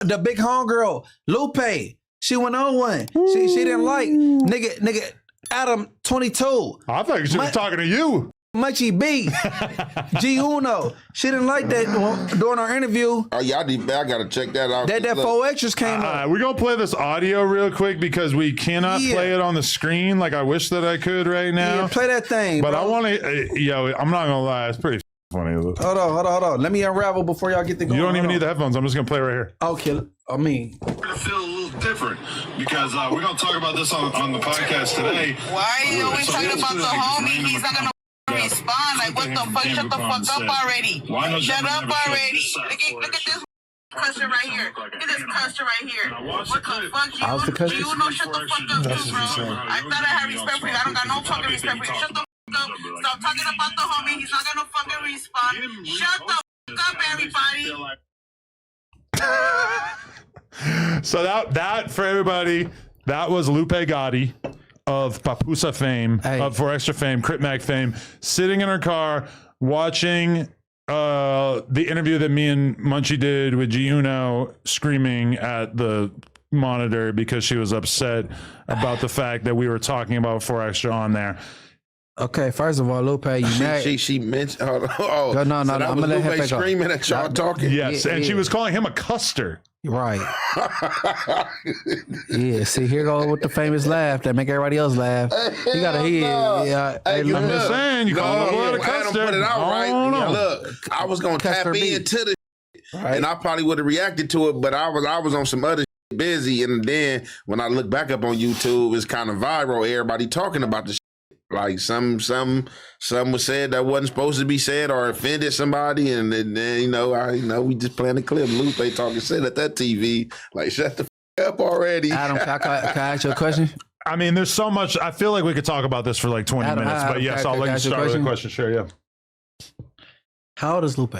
the big homegirl, Lupe. She went on one. She didn't like nigga Adam 22. I thought she was talking to you. Munchie B, G Uno. She didn't like that during our interview. Oh yeah, I gotta check that out. That 4 extras came up. We're gonna play this audio real quick because we cannot play it on the screen like I wish that I could right now. Yeah, play that thing. But bro. I want to. I'm not gonna lie, it's pretty funny. Hold on. Let me unravel before y'all get the. You don't even need the headphones. I'm just gonna play right here. Okay. I mean, we're gonna feel a little different because we're gonna talk about this on the podcast today. Why are you always talking about the homie? He's not gonna respond. Like, what the fuck? Shut the fuck up already. Shut up already. Look at this custer right here. Look at this custer right here. What the fuck? You know, shut the fuck up too, bro. I thought I had respect for you. I don't got no fucking respect for you. Shut the fuck up. Stop talking about the homie. He's not gonna fucking respond. Shut the fuck up, everybody. So that for everybody, that was Lupe Gotti of Papusa fame, of For Extra fame, Crit Mac fame, sitting in her car watching the interview that me and Munchie did with G Uno, screaming at the monitor because she was upset about the fact that we were talking about For Extra on there. Okay, first of all, Lupe, you mad? She mentioned. No, so I'm gonna let her screaming at y'all talking. Yes, and she was calling him a custer. Right. Yeah. See, here go with the famous laugh that make everybody else laugh. You gotta hear. Yeah. Hey, I'm just saying, you call the blood a custer. Put it out right. Look, I was gonna tap into the, and I probably would have reacted to it, but I was on some other shit busy, and then when I look back up on YouTube, it's kind of viral. Everybody talking about the. Like some was said that wasn't supposed to be said or offended somebody, and then we just playing the clip. Lupe talking shit at that TV. Like, shut the f up already. Adam, can I ask you a question? I mean, there's so much. I feel like we could talk about this for like 20 minutes, but yes, I'll let you start with a question. Sure, yeah. How old is Lupe?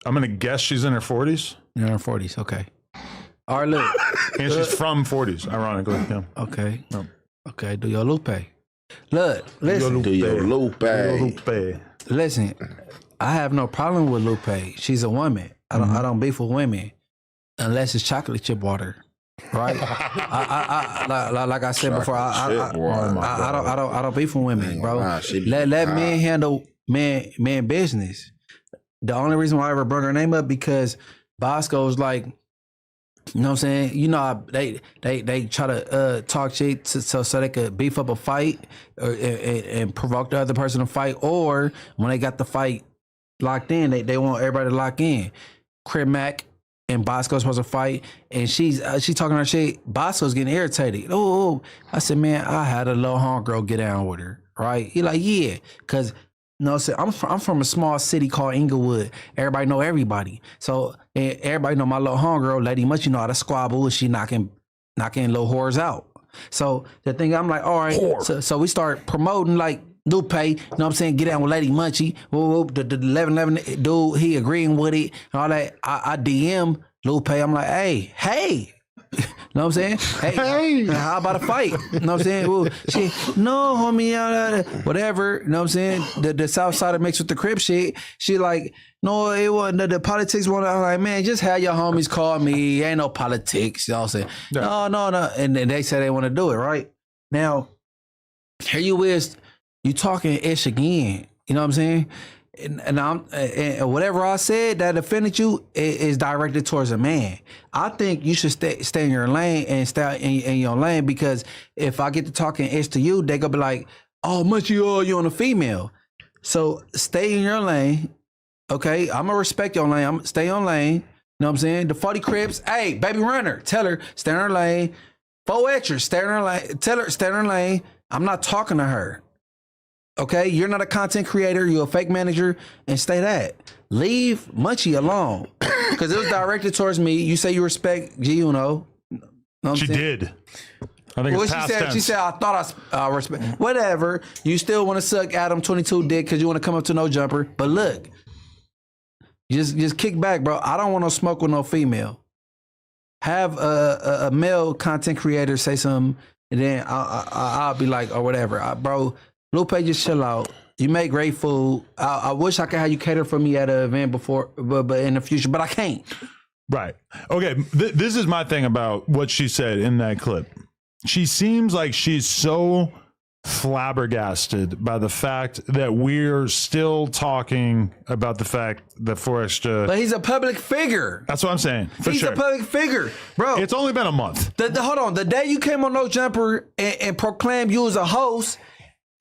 I'm gonna guess she's in her 40s. In her 40s, okay. All right, look. And she's from 40s, ironically. Yeah. Okay. No. Okay, do your Lupe. Look, listen. Do your Lupe. Listen, I have no problem with Lupe. She's a woman. I don't beef with women unless it's chocolate chip water, right? Like I said before, I don't beef with women, bro. Let men handle men business. The only reason why I ever brought her name up because Bosco's like, you know what I'm saying? You know, they try to talk shit so they could beef up a fight and provoke the other person to fight. Or when they got the fight locked in, they want everybody to lock in. Crit Mac and Bosco's supposed to fight, and she's talking her shit. Bosco's getting irritated. Oh, I said, man, I had a little homegirl get down with her, right? He like, yeah, because. No, so I'm from a small city called Inglewood. Everybody know everybody. So everybody know my little homegirl, Lady Much, you know how to squabble and she knocking little whores out. So the thing, I'm like, all right. So we start promoting like Lupe, you know what I'm saying? Get down with Lady Munchie. The 1111 dude, he agreeing with it and all that. I DM Lupe. I'm like, hey. You know what I'm saying? Hey, how about a fight? You know what I'm saying? Well, she, no, homie, whatever. You know what I'm saying? The South Sider mixed with the Crip shit. She like, no, it wasn't. The politics one. I'm like, man, just have your homies call me. Ain't no politics. You know what I'm saying? No. And then they said they want to do it, right? Now, here you is, you talking ish again. You know what I'm saying? And whatever I said that offended you is directed towards a man. I think you should stay in your lane and stay in your lane, because if I get to talking ish to you, they gonna be like, oh, Munchie, you on a female. So stay in your lane. Okay, I'm gonna respect your lane. I'm stay on lane. You know what I'm saying? The 40 Crips, hey, baby runner, tell her stay in her lane. 4 extras, stay in her lane. Tell her stay in her lane. I'm not talking to her. Okay, you're not a content creator. You're a fake manager, and stay that. Leave Munchie alone, because it was directed towards me. You say you respect G Uno. She did. I think it's past tense. She said, I thought I respect. Whatever. You still want to suck Adam 22 dick because you want to come up to No Jumper. But look, just kick back, bro. I don't want no smoke with no female. Have a male content creator say something, and then I'll be like, or whatever. Bro, Lupe, just chill out. You make great food. I wish I could have you cater for me at an event before, but in the future, but I can't. Right. Okay. This is my thing about what she said in that clip. She seems like she's so flabbergasted by the fact that we're still talking about the fact that Forrester. But he's a public figure. That's what I'm saying. He's a public figure, bro. It's only been a month. Hold on. The day you came on No Jumper and proclaimed you as a host,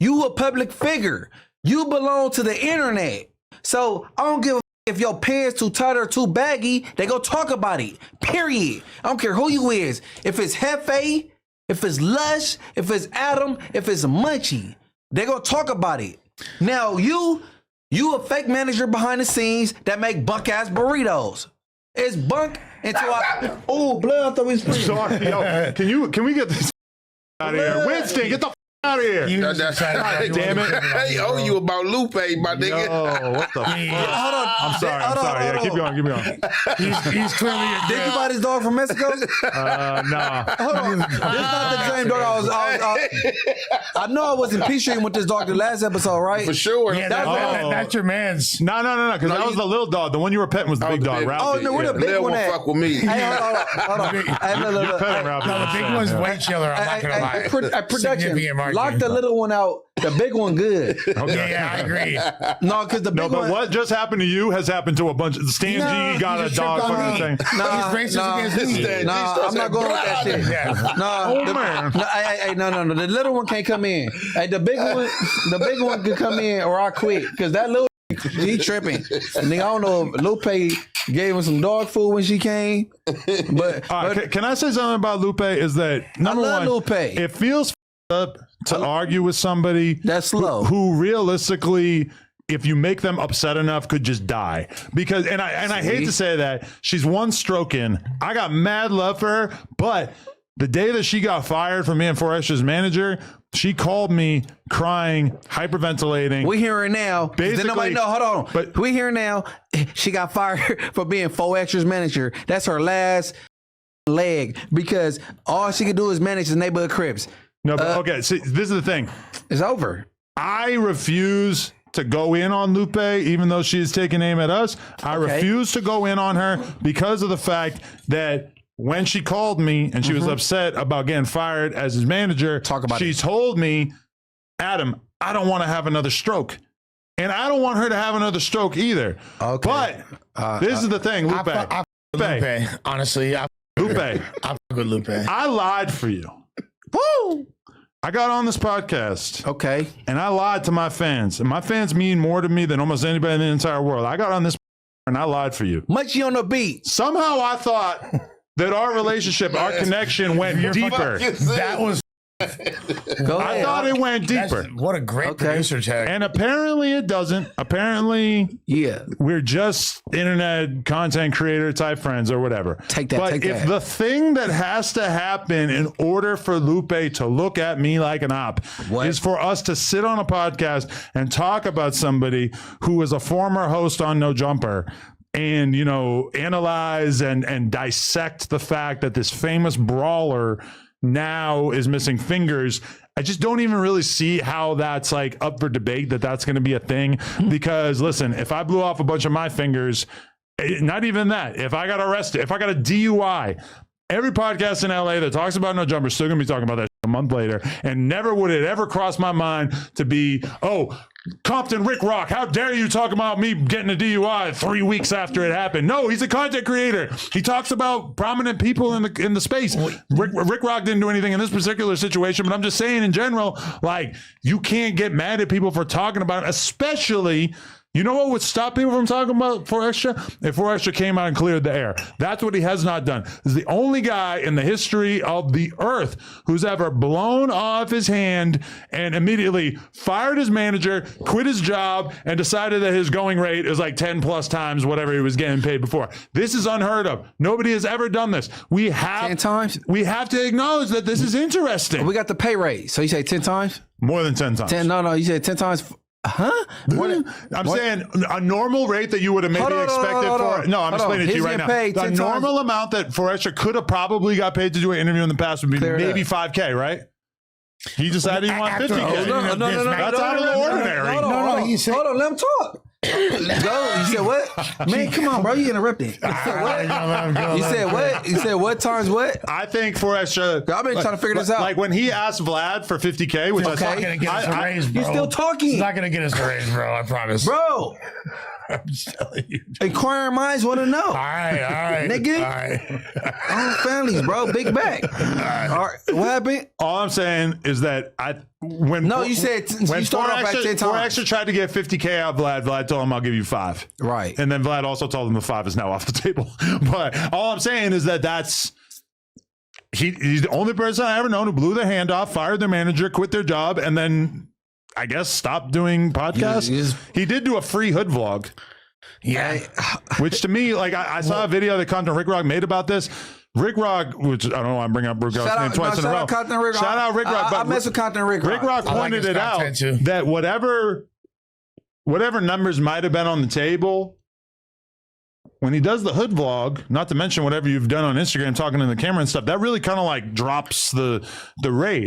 you a public figure. You belong to the internet. So I don't give a if your pants too tight or too baggy, they go talk about it. Period. I don't care who you is. If it's Hefe, if it's Lush, if it's Adam, if it's Munchie, they gonna talk about it. Now you a fake manager behind the scenes that make bunk ass burritos. It's bunk until oh blood. I thought we was pretty. Sorry, yo, can we get this out of here? Winston, get the out of here. Damn it. They owe you about Lupe, my nigga. Oh, what the fuck? Hold on. I'm sorry. Yeah, keep going. He's clearly a Did you buy this dog from Mexico? Nah. Hold on. This is not the same dog I know I was in peace treating with this dog the last episode, right? For sure. Yeah, that's your man's. No, because that was the little dog. The one you were petting was the big dog, Ralphie. Oh, no, where the big one at? Fuck with me. Hey, hold on. Hey, look. The big one's way chiller. I'm not gonna lie. Production. Lock the little one out. The big one good. Okay. Yeah, I agree. No, because the big one. But what just happened to you has happened to a bunch of Stan G got a dog fucking thing. Nah, I'm not going with that shit. No, the little one can't come in. Hey, the big one can come in or I quit. Because that little he tripping. And I don't know if Lupe gave him some dog food when she came. But can I say something about Lupe? Is that number one? Lupe. It feels up to argue with somebody that's slow who realistically, if you make them upset enough, could just die. Because and I hate to say that, she's one stroke in. I got mad love for her, but the day that she got fired from being Forester's manager, she called me crying, hyperventilating. We hear her now. Basically, then nobody know. Hold on. But we hear now. She got fired for being Forester's manager. That's her last leg because all she can do is manage the neighborhood Crips. No, but okay. See, this is the thing. It's over. I refuse to go in on Lupe, even though she is taking aim at us. I refuse to go in on her because of the fact that when she called me and she was upset about getting fired as his manager, she told me, Adam, I don't want to have another stroke. And I don't want her to have another stroke either. Okay. But this is the thing, Lupe. Lupe. Honestly, Lupe. I fuck with Lupe. I lied for you. Woo! I got on this podcast. Okay. And I lied to my fans. And my fans mean more to me than almost anybody in the entire world. I got on this and I lied for you. Munchie on the beat. Somehow I thought that our relationship, our connection went deeper. That was I thought it went deeper. What a great producer tag. And apparently it doesn't. Apparently, we're just internet content creator type friends or whatever. But if the thing that has to happen in order for Lupe to look at me like an op is for us to sit on a podcast and talk about somebody who is a former host on No Jumper and, you know, analyze and dissect the fact that this famous brawler now is missing fingers, I just don't even really see how that's like up for debate, that's going to be a thing. Because listen, if I blew off a bunch of my fingers, not even that, if I got arrested, if I got a DUI, every podcast in LA that talks about No Jumper is still going to be talking about that a month later. And never would it ever cross my mind to be, Compton Rick Rock, how dare you talk about me getting a DUI 3 weeks after it happened? No, he's a content creator. He talks about prominent people in the space. Rick Rock didn't do anything in this particular situation, but I'm just saying in general, like, you can't get mad at people for talking about it, especially. You know what would stop people from talking about Forrester? If Forrester came out and cleared the air. That's what he has not done. He's the only guy in the history of the earth who's ever blown off his hand and immediately fired his manager, quit his job, and decided that his going rate is like 10 plus times whatever he was getting paid before. This is unheard of. Nobody has ever done this. We have 10 times. We have to acknowledge that this is interesting. We got the pay rate. So you say 10 times? More than 10 times. 10? No, you said 10 times. I'm saying a normal rate that you would have maybe expected for. No, I'm explaining it to you right now. The normal amount that Forrester could have probably got paid to do an interview in the past would be maybe $5K, right? He decided he wanted $50K. No, that's out of the ordinary. No, he said, hold on, let him talk. Go. You said what? Man, come on, bro. You interrupting. You said what? You said what times what? I think 4 extra. I've been trying to figure this out. Like when he asked Vlad for 50K, which It's not going to get us a raise, bro. You're still talking. It's not going to get us a raise, bro. I promise. Bro. I'm just telling you. Inquiring minds want to know. All right. Nigga. All right. Own families, bro. Big back. All right. What happened? all I'm saying is that you said you started off at 10 times. 4 extra tried to get 50K out of Vlad. Vlad told him, I'll give you 5. Right. And then Vlad also told him the 5 is now off the table. But all I'm saying is that he's the only person I ever known who blew their hand off, fired their manager, quit their job, and then I guess stopped doing podcasts. He did do a free hood vlog. Yeah. Which to me, like I saw a video that content Rick Rock made about this. Rick Rock, which I don't know why I'm bringing up Rick Rock's name twice in a row. Shout out Rick Rock. I mess with content Rick Rock. Rick Rock pointed it out that whatever numbers might have been on the table, when he does the hood vlog, not to mention whatever you've done on Instagram talking to the camera and stuff, that really kind of like drops the rate.